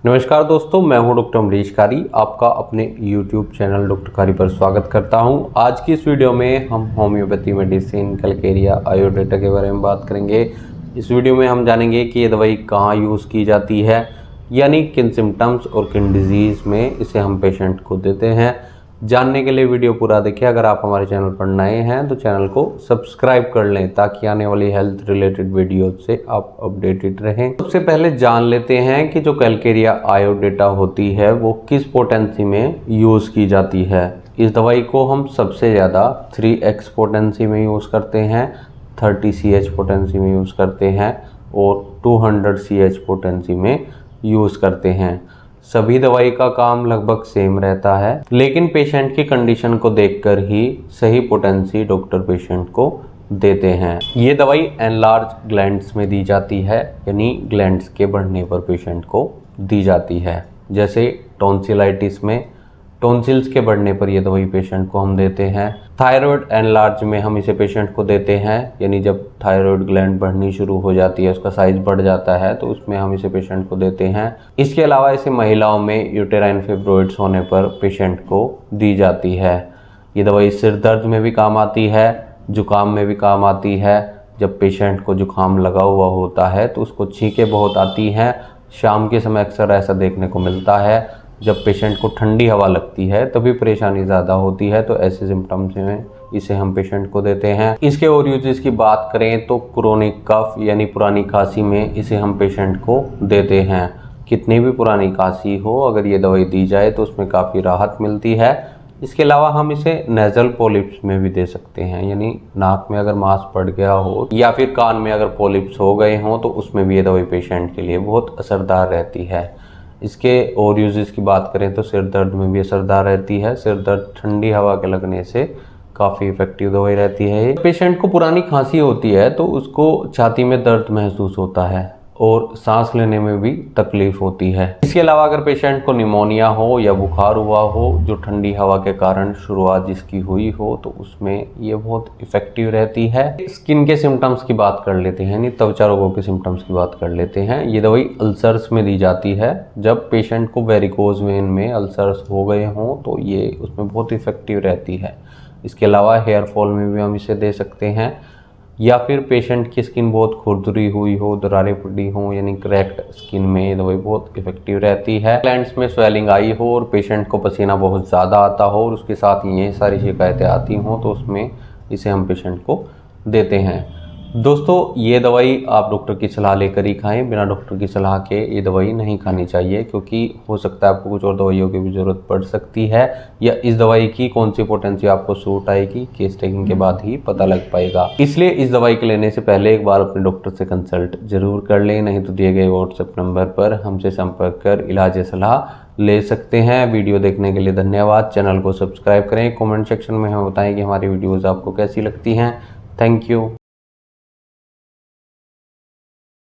नमस्कार दोस्तों, मैं हूं डॉक्टर अमरीश कारी। आपका अपने YouTube चैनल डॉक्टर कारी पर स्वागत करता हूं। आज की इस वीडियो में हम होम्योपैथी मेडिसिन कैलकेरिया आयोडेटा के बारे में बात करेंगे। इस वीडियो में हम जानेंगे कि ये दवाई कहाँ यूज़ की जाती है, यानी किन सिम्टम्स और किन डिजीज़ में इसे हम पेशेंट को देते हैं। जानने के लिए वीडियो पूरा देखिए। अगर आप हमारे चैनल पर नए हैं तो चैनल को सब्सक्राइब कर लें ताकि आने वाली हेल्थ रिलेटेड वीडियो से आप अपडेटेड रहें। सबसे पहले जान लेते हैं कि जो कैलकेरिया आयोडेटा होती है वो किस पोटेंसी में यूज़ की जाती है। इस दवाई को हम सबसे ज़्यादा 3x पोटेंसी में यूज़ करते हैं, 30 CH पोटेंसी में यूज़ करते हैं और 200 CH पोटेंसी में यूज़ करते हैं। सभी दवाई का काम लगभग सेम रहता है, लेकिन पेशेंट की कंडीशन को देखकर ही सही पोटेंसी डॉक्टर पेशेंट को देते हैं। ये दवाई एनलार्ज ग्लैंड्स में दी जाती है, यानी ग्लैंड्स के बढ़ने पर पेशेंट को दी जाती है। जैसे टॉन्सिलाइटिस में टॉन्सिल्स के बढ़ने पर यह दवाई पेशेंट को हम देते हैं। थायराइड एनलार्ज में हम इसे पेशेंट को देते हैं, यानी जब थायराइड ग्लैंड बढ़नी शुरू हो जाती है, उसका साइज बढ़ जाता है, तो उसमें हम इसे पेशेंट को देते हैं। इसके अलावा इसे महिलाओं में यूटेराइन फाइब्रॉइड्स होने पर पेशेंट को दी जाती है। ये दवाई सिर दर्द में भी काम आती है, जुकाम में भी काम आती है। जब पेशेंट को जुकाम लगा हुआ होता है तो उसको छींकें बहुत आती हैं। शाम के समय अक्सर ऐसा देखने को मिलता है। जब पेशेंट को ठंडी हवा लगती है तभी परेशानी ज़्यादा होती है, तो ऐसे सिम्टम्स में इसे हम पेशेंट को देते हैं। इसके और यूजेस की बात करें तो क्रोनिक कफ यानी पुरानी खांसी में इसे हम पेशेंट को देते हैं। कितनी भी पुरानी खांसी हो, अगर ये दवाई दी जाए तो उसमें काफ़ी राहत मिलती है। इसके अलावा हम इसे नेज़ल पॉलिप्स में भी दे सकते हैं, यानी नाक में अगर मांस पड़ गया हो या फिर कान में अगर पॉलिप्स हो गए हों तो उसमें भी ये दवाई पेशेंट के लिए बहुत असरदार रहती है। इसके और यूजेस की बात करें तो सिर दर्द में भी असरदार रहती है। सिर दर्द ठंडी हवा के लगने से काफ़ी इफेक्टिव दवाई रहती है। पेशेंट को पुरानी खांसी होती है तो उसको छाती में दर्द महसूस होता है और सांस लेने में भी तकलीफ होती है। इसके अलावा अगर पेशेंट को निमोनिया हो या बुखार हुआ हो जो ठंडी हवा के कारण शुरुआत जिसकी हुई हो, तो उसमें ये बहुत इफेक्टिव रहती है। स्किन के सिम्टम्स की बात कर लेते हैं, यानी त्वचा रोगों के सिम्टम्स की बात कर लेते हैं। ये दवाई अल्सर्स में दी जाती है। जब पेशेंट को वेरिकोज वेन में अल्सर्स हो गए हों तो ये उसमें बहुत इफेक्टिव रहती है। इसके अलावा हेयर फॉल में भी हम इसे दे सकते हैं, या फिर पेशेंट की स्किन बहुत खुरदरी हुई हो, दरारें पड़ी हों, यानी क्रैक्ड स्किन में ये दवाई बहुत इफेक्टिव रहती है। ग्लैंड्स में स्वेलिंग आई हो और पेशेंट को पसीना बहुत ज़्यादा आता हो और उसके साथ ये सारी शिकायतें आती हों तो उसमें इसे हम पेशेंट को देते हैं। दोस्तों, ये दवाई आप डॉक्टर की सलाह लेकर ही खाएं। बिना डॉक्टर की सलाह के ये दवाई नहीं खानी चाहिए, क्योंकि हो सकता है आपको कुछ और दवाइयों की भी ज़रूरत पड़ सकती है, या इस दवाई की कौन सी पोटेंसी आपको सूट आएगी केस टेकिंग के बाद ही पता लग पाएगा। इसलिए इस दवाई के लेने से पहले एक बार अपने डॉक्टर से कंसल्ट जरूर कर लें, नहीं तो दिए गए व्हाट्सएप नंबर पर हमसे संपर्क कर इलाज सलाह ले सकते हैं। वीडियो देखने के लिए धन्यवाद। चैनल को सब्सक्राइब करें। कमेंट सेक्शन में हमें बताएं कि हमारी वीडियोज़ आपको कैसी लगती हैं। Thank you.